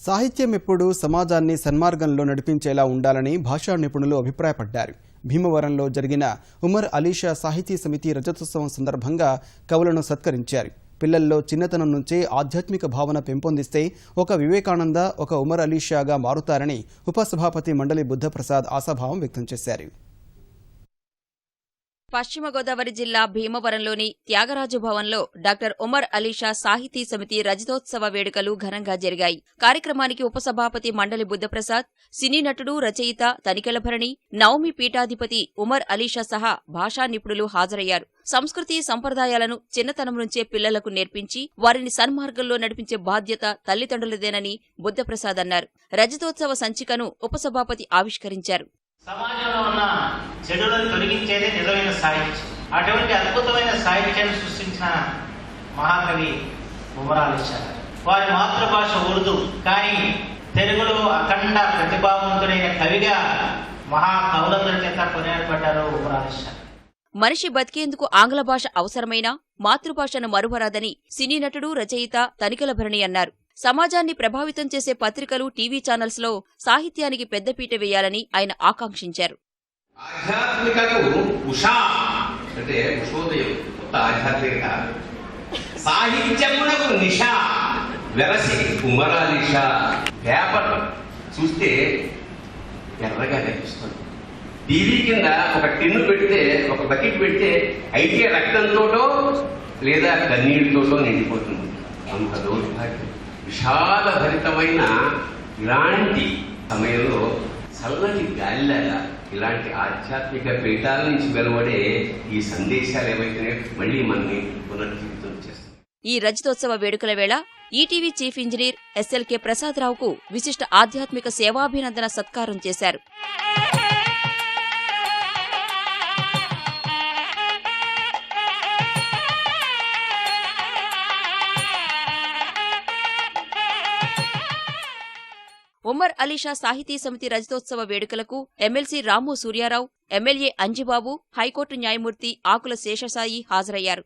సాహిత్యం ఎప్పుడూ సమాజాన్ని సన్మార్గంలో నడిపించేలా ఉండాలని భాషా నిపుణులు అభిప్రాయపడ్డారు. భీమవరంలో జరిగిన ఉమర్ అలీషా సాహితీ సమితి రజతోత్సవం సందర్భంగా కవులను సత్కరించారు. పిల్లల్లో చిన్నతనం నుంచే ఆధ్యాత్మిక భావన పెంపొందిస్తే ఒక వివేకానంద, ఒక ఉమర్ అలీషాగా మారుతారని ఉపసభాపతి మండలి బుద్ధప్రసాద్ ఆశాభావం వ్యక్తం చేశారు. పశ్చిమ గోదావరి జిల్లా భీమవరంలోని త్యాగరాజు భవన్లో డాక్టర్ ఉమర్ అలీషా సాహితీ సమితి రజతోత్సవ వేడుకలు ఘనంగా జరిగాయి. కార్యక్రమానికి ఉపసభాపతి మండలి బుద్ధప్రసాద్, సినీ నటుడు, రచయిత తనికెలభరణి, నవమి పీఠాధిపతి ఉమర్ అలీషా సహా భాషా నిపుణులు హాజరయ్యారు. సంస్కృతి సంప్రదాయాలను చిన్నతనం నుంచే పిల్లలకు నేర్పించి వారిని సన్మార్గంలో నడిపించే బాధ్యత తల్లిదండ్రులదేనని బుద్ధప్రసాద్ అన్నారు. రజతోత్సవ సంచికను ఉపసభాపతి ఆవిష్కరించారు. సమాజంలో ఉన్న చెడులను తొలగించేదే నిజమైన సాహిత్యం. అటువంటి అద్భుతమైన సాహిత్యాన్ని సృష్టించిన మహాకవి ఉమర్ అలీషా. వారి మాతృభాష ఉర్దూ, కానీ తెలుగులో అఖండ ప్రతిభావంతుడైన కవిగా మహాకవులందరి చేత కొనియాడబడ్డారు ఉమర్ అలీషా. మనిషి బతికేందుకు ఆంగ్ల భాష అవసరమైనా మాతృభాషను మరువరాదని సినీ నటుడు, రచయిత తనికెలభరణి అన్నారు. సమాజాన్ని ప్రభావితం చేసే పత్రికలు, టీవీ ఛానల్స్ లో సాహిత్యానికి పెద్దపీట వేయాలని ఆయన ఆకాంక్షించారు. ఆధ్యాత్మికకు ఉషా అంటే ఉషోదయం, కొత్త ఆధ్యాత్మికత. సాహిత్యమునకు నిషా వెరసి ఉమర్ అలీషా. పేపర్ చూస్తే ఎర్రగా కనిపిస్తుంది. టీవీ కింద ఒక టిన్ను పెడితే, ఒక బకెట్ పెడితే అయితే రక్తంతోటో లేదా కన్నీటితోటో నిండిపోతుంది. అంత దౌర్భాగ్యం. విశాల భరితమైన ఇలాంటి సమయంలో చల్లటి గాలిలాగా ఇలాంటి ఆధ్యాత్మిక పీఠాల నుంచి వెలువడే ఈ సందేశాలు ఏవైతే మళ్లీ మనని పునర్జీవితం చేస్తాయి. ఈ రజతోత్సవ వేడుకల వేళ ఈటీవీ చీఫ్ ఇంజనీర్ ఎస్ఎల్కే ప్రసాదరావుకు విశిష్ట ఆధ్యాత్మిక సేవాభినందన సత్కారం చేశారు. ఉమర్ అలీషా సాహితీ సమితి రజతోత్సవ వేడుకలకు ఎమ్మెల్సీ రాము సూర్యారావు, ఎమ్మెల్యే అంజిబాబు, హైకోర్టు న్యాయమూర్తి ఆకుల శేషసాయి హాజరయ్యారు.